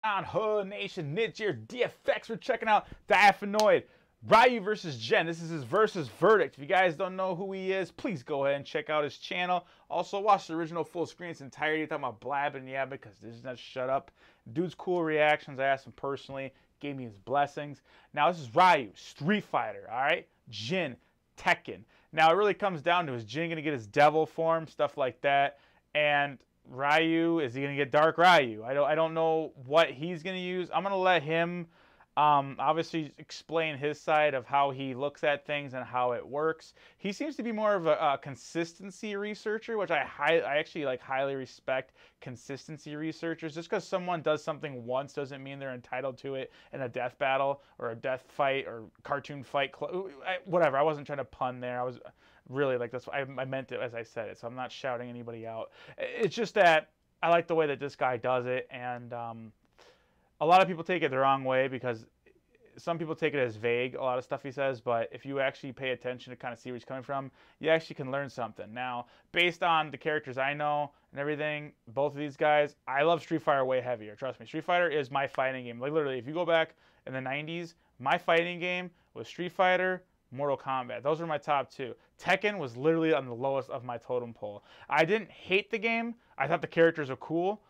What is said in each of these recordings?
On Hood Nation, NidgeDFX, we're checking out Diaphanoid, Ryu versus Jen. This is his versus verdict. If you guys don't know who he is, please go ahead and check out his channel. Also, watch the original full screen in its entirety. Talking about blabbing, yeah, because this is not shut up. Dude's cool reactions. I asked him personally, gave me his blessings. Now, this is Ryu, Street Fighter, all right? Jin, Tekken. Now, it really comes down to, is Jin going to get his devil form, stuff like that, and Ryu, is he going to get Dark Ryu? I don't know what he's going to use. I'm going to let him obviously explain his side of how he looks at things and how it works. He seems to be more of a consistency researcher, which I actually like highly respect consistency researchers. Just because someone does something once doesn't mean they're entitled to it in a death battle or a death fight or cartoon fight. Whatever. I wasn't trying to pun there. I was really like that's I meant it as I said it, so I'm not shouting anybody out. It's just that I like the way that this guy does it, and a lot of people take it the wrong way because some people take it as vague, a lot of stuff he says, but if you actually pay attention to kind of see where he's coming from, you actually can learn something. Now, based on the characters I know and everything, both of these guys, I love Street Fighter way heavier. Trust me, Street Fighter is my fighting game. Like literally, if you go back in the 90s, my fighting game was Street Fighter, Mortal Kombat. Those were my top two. Tekken was literally on the lowest of my totem pole. I didn't hate the game. I thought the characters were cool,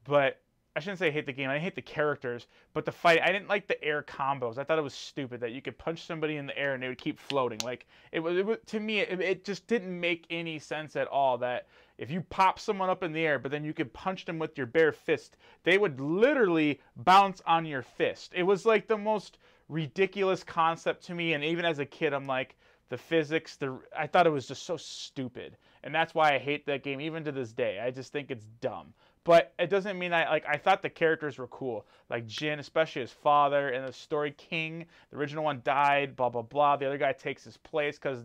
but I shouldn't say hate the game. I hate the characters, but the fight, I didn't like the air combos. I thought it was stupid that you could punch somebody in the air and they would keep floating. Like it was to me, it just didn't make any sense at all that if you pop someone up in the air, but then you could punch them with your bare fist, they would literally bounce on your fist. It was like the most ridiculous concept to me, and even as a kid, I'm like, the physics, I thought it was just so stupid, and that's why I hate that game even to this day. I just think it's dumb. But it doesn't mean I thought the characters were cool. Like Jin, especially his father, and the story King, the original one died, blah, blah, blah. The other guy takes his place because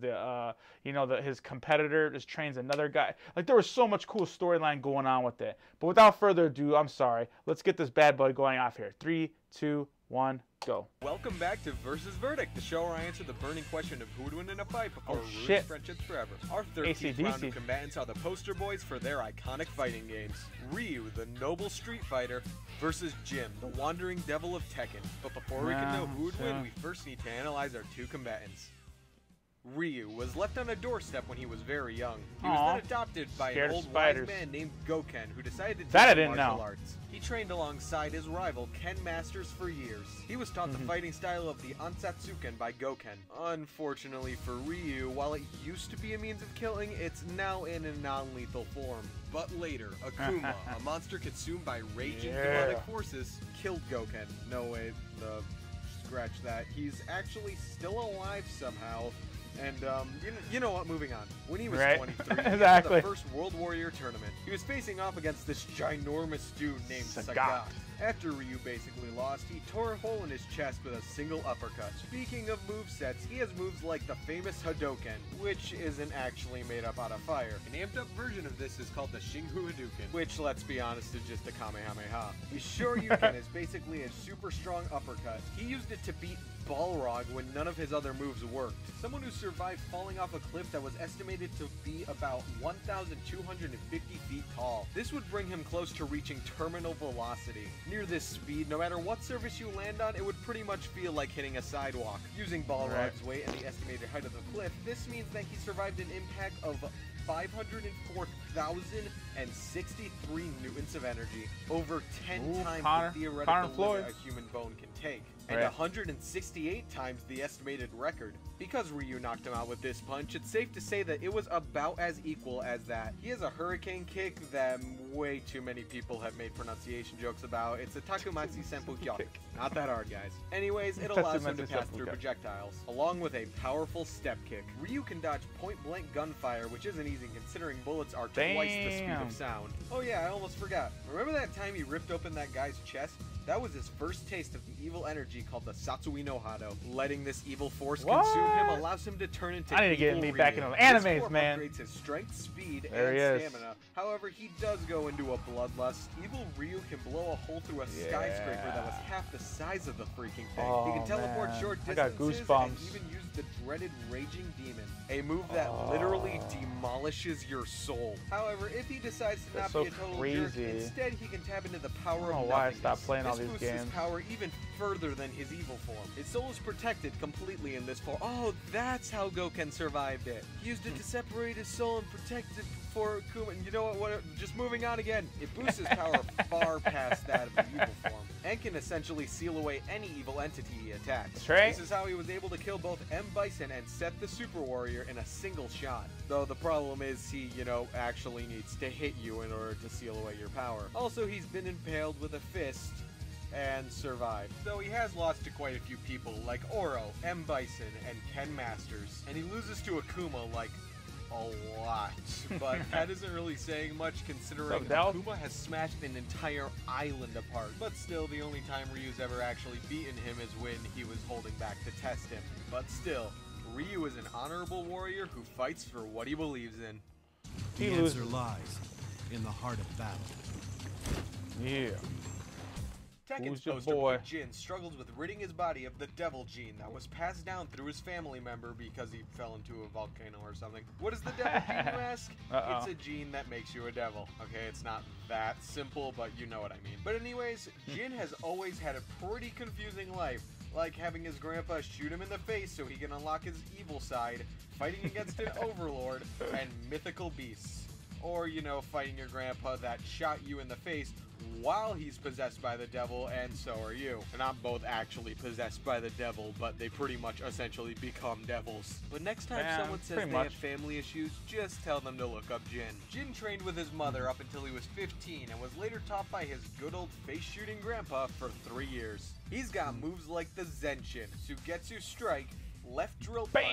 his competitor just trains another guy. Like there was so much cool storyline going on with it. But without further ado, I'm sorry. Let's get this bad boy going off here. 3, 2, 1, go. Welcome back to Versus Verdict, the show where I answer the burning question of who would win in a fight before ruining friendships forever. Our 13th round of combatants are the poster boys for their iconic fighting games. Ryu, the noble Street Fighter, versus Jim, the wandering devil of Tekken. But before we can know who would win, we first need to analyze our two combatants. Ryu was left on a doorstep when he was very young. He was then adopted by an old wise man named Goken, who decided to teach him martial arts. He trained alongside his rival Ken Masters for years. He was taught the fighting style of the Ansatsuken by Goken. Unfortunately for Ryu, while it used to be a means of killing, it's now in a non-lethal form. But later, Akuma, a monster consumed by raging demonic forces, killed Goken. No, wait, scratch that. He's actually still alive somehow. And, you know what, moving on. When he was 23, he entered the first World Warrior tournament. He was facing off against this ginormous dude named Sagat. After Ryu basically lost, he tore a hole in his chest with a single uppercut. Speaking of movesets, he has moves like the famous Hadouken, which isn't actually made up out of fire. An amped up version of this is called the Shinghu Hadouken, which, let's be honest, is just a Kamehameha. The Shoryuken is basically a super strong uppercut. He used it to beat Balrog when none of his other moves worked. Someone who survived falling off a cliff that was estimated to be about 1,250 feet tall. This would bring him close to reaching terminal velocity. Near this speed, no matter what surface you land on, it would pretty much feel like hitting a sidewalk. Using Balrog's weight and the estimated height of the cliff, this means that he survived an impact of 504,063 newtons of energy, over 10 times the theoretical limit a human bone can take, and 168 times the estimated record. Because Ryu knocked him out with this punch, it's safe to say that it was about as equal as that. He has a hurricane kick that way too many people have made pronunciation jokes about. It's a Takumatsu Senpu kick. Not that hard, guys. Anyways, it allows him to pass through projectiles, along with a powerful step kick. Ryu can dodge point-blank gunfire, which isn't easy considering bullets are twice the speed of sound. Oh yeah, I almost forgot. Remember that time he ripped open that guy's chest? That was his first taste of the evil energy called the Satsui no Hado. Letting this evil force consume him allows him to turn into I need to get me back into animes, man. Upgrades his strength, speed, and stamina. However, he does go into a bloodlust. Evil Ryu can blow a hole through a skyscraper that was half the size of the freaking thing. He can teleport short distances and even use the dreaded Raging Demon, a move that literally demolishes your soul. However, if he decides to not be a total jerk, instead he can tap into the power of nothingness. Stop playing all these boosts games. his power even further than his evil form. His soul is protected completely in this form. Oh, that's how Goken survived it. He used it to separate his soul and protect it for Kuma. And you know what? Just moving on again. It boosts his power far past that of the evil form, and can essentially seal away any evil entity he attacks. That's right. This is how he was able to kill both M. Bison and Seth the Super Warrior in a single shot. Though the problem is he, actually needs to hit you in order to seal away your power. Also, he's been impaled with a fist and survived. Though he has lost to quite a few people like Oro, M. Bison, and Ken Masters. And he loses to Akuma like a lot, but that isn't really saying much considering Akuma has smashed an entire island apart. But still, the only time Ryu's ever actually beaten him is when he was holding back to test him. But still, Ryu is an honorable warrior who fights for what he believes in. The answer lies in the heart of battle. Yeah. Tekken's poster boy Jin struggles with ridding his body of the devil gene that was passed down through his family member because he fell into a volcano or something. What is the devil gene, you ask? It's a gene that makes you a devil. Okay, it's not that simple, but you know what I mean. But anyways, Jin has always had a pretty confusing life, like having his grandpa shoot him in the face so he can unlock his evil side, fighting against an overlord, and mythical beasts. Or, fighting your grandpa that shot you in the face while he's possessed by the devil, and so are you. They're not both actually possessed by the devil, but they pretty much essentially become devils. But next time someone says they have family issues, just tell them to look up Jin. Jin trained with his mother up until he was 15 and was later taught by his good old face-shooting grandpa for 3 years. He's got moves like the Zenshin, Sugetsu Strike, Left Drill Punch,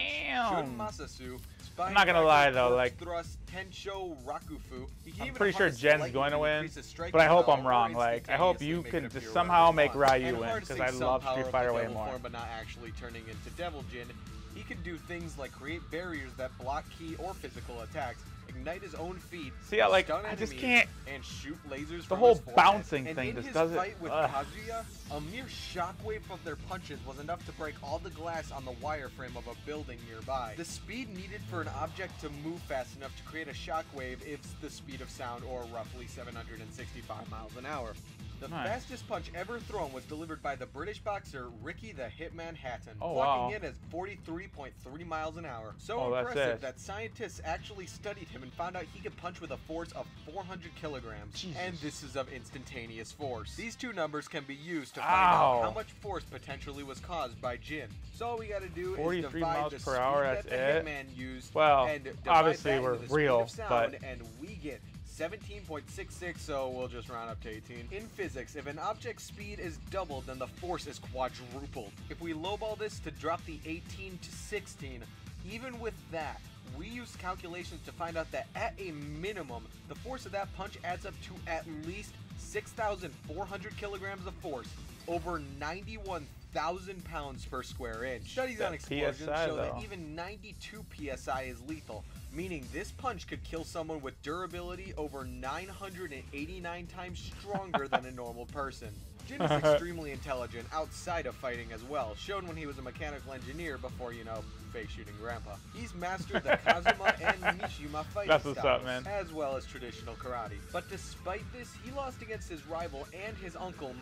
Shun Masasu, I'm not gonna lie though, like, thrust, Tensho Rakufu. I'm pretty sure Jen's going to win, but I hope I'm wrong. Like, I hope you can just somehow make Ryu win, because I love Street Fighter way more. But not actually turning into Devil Jin. He can do things like create barriers that block key or physical attacks, ignite his own feet, see, I just can't, and shoot lasers. The whole bouncing thing just doesn't. In his fight with Kazuya, a mere shockwave of their punches was enough to break all the glass on the wireframe of a building nearby. The speed needed for an object to move fast enough to create a shockwave is the speed of sound, or roughly 765 miles an hour. The fastest punch ever thrown was delivered by the British boxer Ricky the Hitman Hatton, clocking in at 43.3 miles an hour. So impressive that scientists actually studied him and found out he could punch with a force of 400 kilograms. Jesus. And this is of instantaneous force. These two numbers can be used to find out how much force potentially was caused by Jin. So all we gotta do is divide the speed that the Hitman used, and obviously we're real, but and we get 17.66, so we'll just round up to 18. In physics, if an object's speed is doubled, then the force is quadrupled. If we lowball this to drop the 18 to 16, even with that, we used calculations to find out that at a minimum, the force of that punch adds up to at least 6,400 kilograms of force, over 91,000 pounds per square inch. Studies on explosions show that even 92 psi is lethal, meaning this punch could kill someone with durability over 989 times stronger than a normal person. Jin is extremely intelligent outside of fighting as well, shown when he was a mechanical engineer before, face-shooting grandpa. He's mastered the Kazuma and Mishima fighting styles, as well as traditional karate. But despite this, he lost against his rival and his uncle,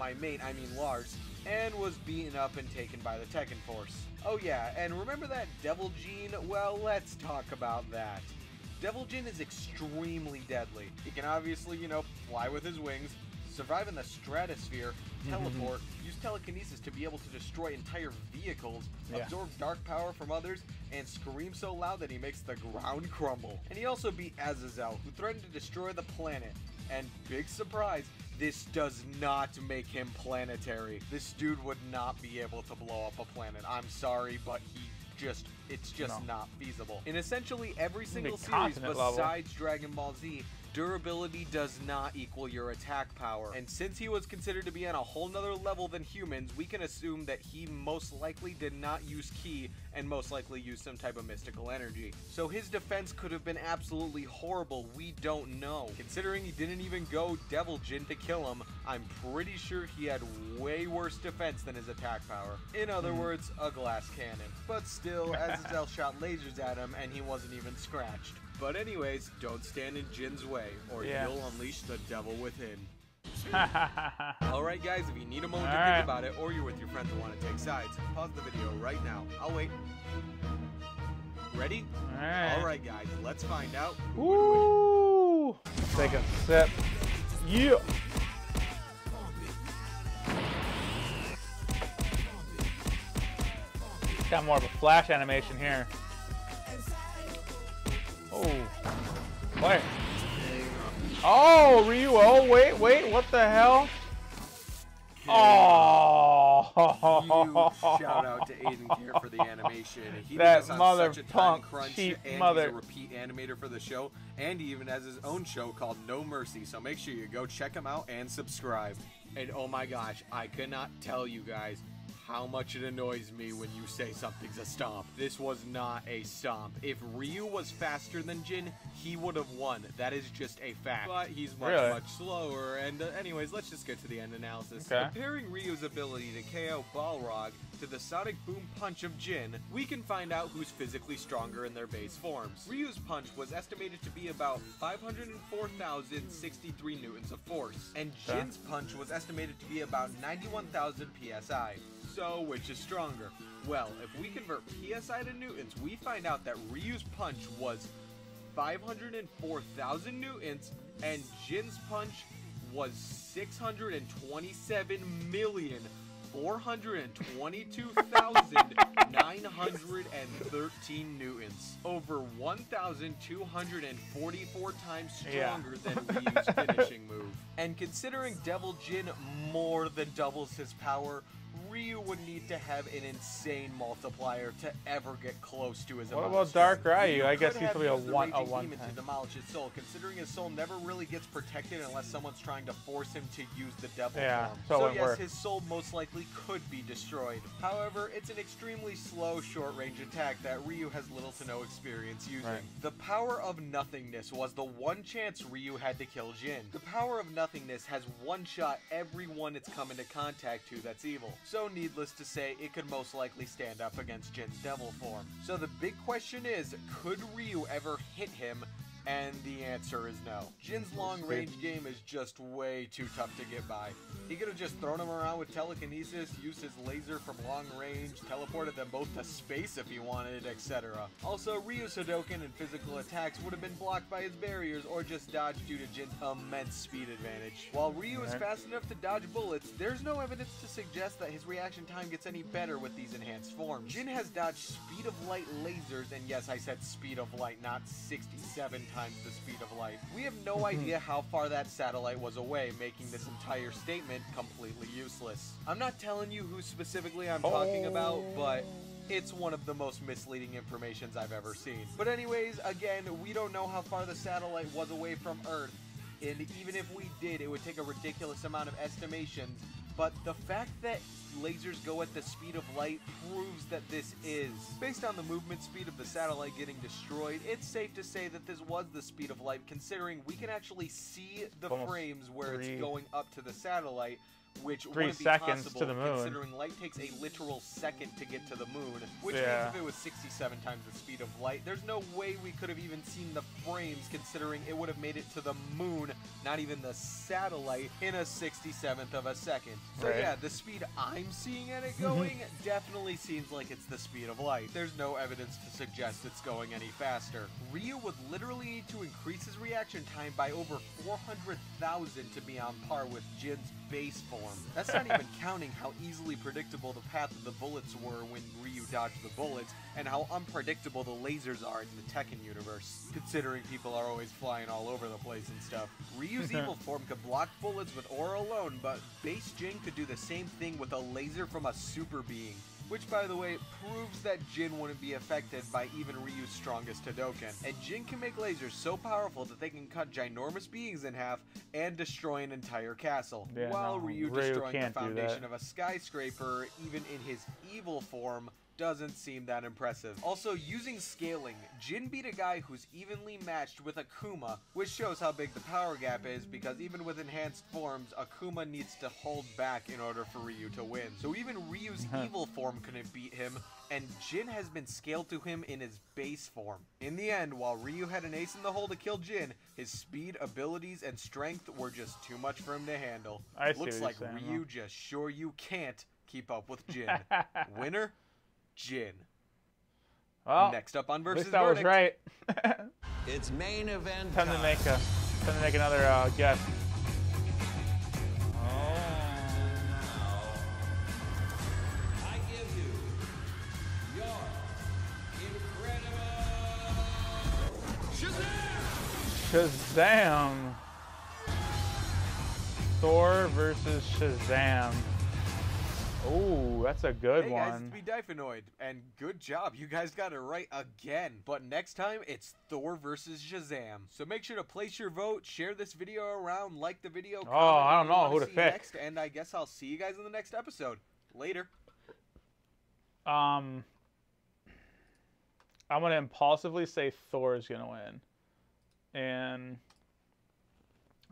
Lars, and was beaten up and taken by the Tekken Force. Oh yeah, and remember that Devil Gene? Well, let's talk about that. Devil Jin is extremely deadly. He can obviously, fly with his wings, survive in the stratosphere, teleport, use telekinesis to be able to destroy entire vehicles, absorb dark power from others, and scream so loud that he makes the ground crumble. And he also beat Azazel, who threatened to destroy the planet. And big surprise, this does not make him planetary. This dude would not be able to blow up a planet. I'm sorry, but it's just not feasible. In essentially every single series besides Dragon Ball Z, durability does not equal your attack power. And since he was considered to be on a whole nother level than humans, we can assume that he most likely did not use ki and most likely used some type of mystical energy. So his defense could have been absolutely horrible, we don't know. Considering he didn't even go Devil Jin to kill him, I'm pretty sure he had way worse defense than his attack power. In other words, a glass cannon. But still, Azazel shot lasers at him and he wasn't even scratched. But anyways, don't stand in Jin's way, or you'll unleash the devil within. Alright guys, if you need a moment to think about it, or you're with your friends and want to take sides, pause the video right now. I'll wait. Ready? Alright guys, let's find out who would win. Take a sip. Yeah. Got more of a flash animation here. Oh. Wait. Oh, Ryu. Oh, wait. What the hell? Oh. Huge shout out to Aidan Kerr for the animation. He did this on such a time crunch, and he's a repeat animator for the show, and he even has his own show called No Mercy, so make sure you go check him out and subscribe. And oh my gosh, I cannot tell you guys how much it annoys me when you say something's a stomp. This was not a stomp. If Ryu was faster than Jin, he would have won. That is just a fact. But he's much slower. And anyways, let's just get to the end analysis. Okay. Comparing Ryu's ability to KO Balrog to the Sonic Boom Punch of Jin, we can find out who's physically stronger in their base forms. Ryu's punch was estimated to be about 504,063 newtons of force, and Jin's punch was estimated to be about 91,000 psi. So, which is stronger? Well, if we convert psi to newtons, we find out that Ryu's punch was 504,000 newtons, and Jin's punch was 627,422,913 newtons, over 1,244 times stronger than Ryu's finishing move. And considering Devil Jin more than doubles his power, Ryu would need to have an insane multiplier to ever get close to his What about Dark Ryu? I guess he's probably a one to demolish his soul, considering his soul never really gets protected unless someone's trying to force him to use the devil form. So yes, his soul most likely could be destroyed. However, it's an extremely slow, short-range attack that Ryu has little to no experience using. The power of nothingness was the one chance Ryu had to kill Jin. The power of nothingness has one-shot everyone it's come into contact to that's evil. So needless to say, it could most likely stand up against Jin's devil form. So the big question is, could Ryu ever hit him? And the answer is no. Jin's long-range game is just way too tough to get by. He could have just thrown him around with telekinesis, used his laser from long range, teleported them both to space if he wanted, etc. Also, Ryu's Hadouken and physical attacks would have been blocked by his barriers or just dodged due to Jin's immense speed advantage. While Ryu is fast enough to dodge bullets, there's no evidence to suggest that his reaction time gets any better with these enhanced forms. Jin has dodged speed of light lasers, and yes, I said speed of light, not 67 times the speed of light. We have no idea how far that satellite was away, making this entire statement completely useless. I'm not telling you who specifically I'm talking about, but it's one of the most misleading informations I've ever seen. But anyways, again, we don't know how far the satellite was away from Earth, and even if we did, it would take a ridiculous amount of estimations. But the fact that lasers go at the speed of light proves that this is. Based on the movement speed of the satellite getting destroyed, it's safe to say that this was the speed of light, considering we can actually see the frames where it's going up to the satellite, which wouldn't be possible to the moon, considering light takes a literal second to get to the moon, which means if it was 67 times the speed of light, there's no way we could have even seen the frames, considering it would have made it to the moon, not even the satellite, in a 67th of a second. So yeah, the speed I'm seeing at it going definitely seems like it's the speed of light. There's no evidence to suggest it's going any faster. Ryu would literally need to increase his reaction time by over 400,000 to be on par with Jin's base form. That's not even counting how easily predictable the path of the bullets were when Ryu dodged the bullets, and how unpredictable the lasers are in the Tekken universe, considering people are always flying all over the place and stuff. Ryu's evil form could block bullets with aura alone, but base Jin could do the same thing with a laser from a super being. Which, by the way, proves that Jin wouldn't be affected by even Ryu's strongest Hadouken. And Jin can make lasers so powerful that they can cut ginormous beings in half and destroy an entire castle. While Ryu destroying the foundation of a skyscraper, even in his evil form, doesn't seem that impressive. Also, using scaling, Jin beat a guy who's evenly matched with Akuma, which shows how big the power gap is, because even with enhanced forms, Akuma needs to hold back in order for Ryu to win. So even Ryu's evil form couldn't beat him, and Jin has been scaled to him in his base form. In the end, while Ryu had an ace in the hole to kill Jin, his speed, abilities, and strength were just too much for him to handle. Looks like Ryu just sure you can't keep up with Jin. Winner, Jin. Well, next up on Versus Verdict. I was right. It's main event time to make another guess. Shazam! Thor versus Shazam. Oh, that's a good one. Hey guys, it's Difanoid, and good job, you guys got it right again. But next time, it's Thor versus Shazam. So make sure to place your vote, share this video around, like the video. Oh, I don't know who to pick. Next, and I guess I'll see you guys in the next episode. Later. I'm gonna impulsively say Thor is gonna win. And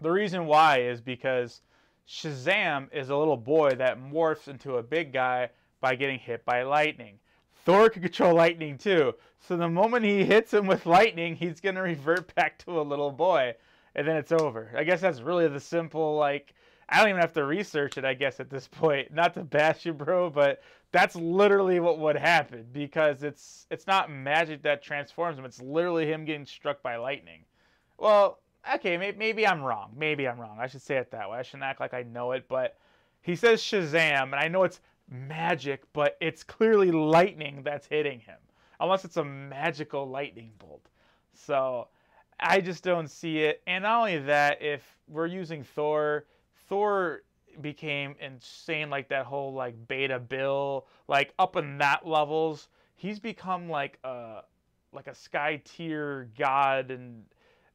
the reason why is because Shazam is a little boy that morphs into a big guy by getting hit by lightning. Thor can control lightning too. So the moment he hits him with lightning, he's going to revert back to a little boy. And then it's over. I guess that's really the simple, like, I don't even have to research it, I guess, at this point. Not to bash you, bro, but that's literally what would happen. Because it's not magic that transforms him. It's literally him getting struck by lightning. Well, okay, maybe I'm wrong. Maybe I'm wrong. I should say it that way. I shouldn't act like I know it, but he says Shazam, and I know it's magic, but it's clearly lightning that's hitting him. Unless it's a magical lightning bolt. So, I just don't see it. And not only that, if we're using Thor became insane, like that whole, like, Beta Bill, like, up in that levels. He's become like a sky tier god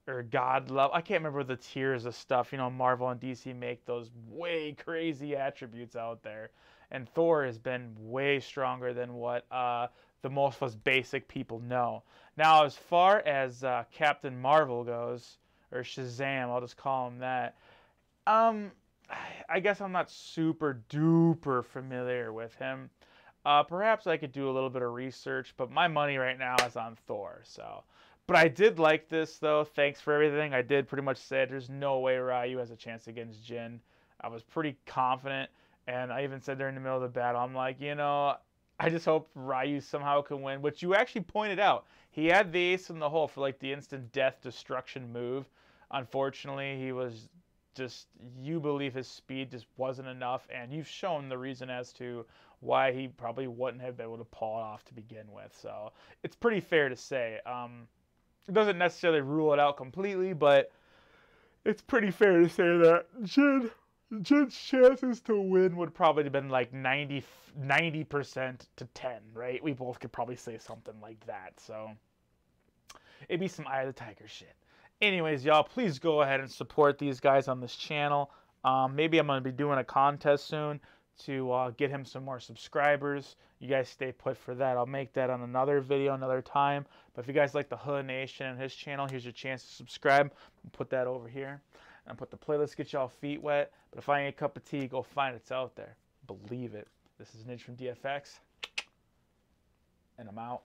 or God love. I can't remember the tiers of stuff. You know, Marvel and DC make those way crazy attributes out there. And Thor has been way stronger than what the most of us basic people know. Now, as far as Captain Marvel goes, or Shazam, I'll just call him that. I guess I'm not super duper familiar with him. Perhaps I could do a little bit of research, but my money right now is on Thor, so... But I did like this, though. Thanks for everything. I did pretty much say there's no way Ryu has a chance against Jin. I was pretty confident, and I even said during the middle of the battle, I'm like, you know, I just hope Ryu somehow can win, which you actually pointed out. He had the ace in the hole for, like, the instant death destruction move. Unfortunately, he was just, you believe his speed just wasn't enough, and you've shown the reason as to why he probably wouldn't have been able to pull it off to begin with. So it's pretty fair to say. It doesn't necessarily rule it out completely, but it's pretty fair to say that Jin's chances to win would probably have been like 90% to 10, right? We both could probably say something like that. So it'd be some Eye of the Tiger shit. Anyways, y'all, please go ahead and support these guys on this channel. Maybe I'm going to be doing a contest soon to get him some more subscribers. You guys stay put for that. I'll make that on another video another time. But if you guys like the Hood Nation and his channel, here's your chance to subscribe. I'll put that over here. And put the playlist, get y'all feet wet. But if I ain't a cup of tea, go find it. It's out there. Believe it. This is Nidge from DFX. And I'm out.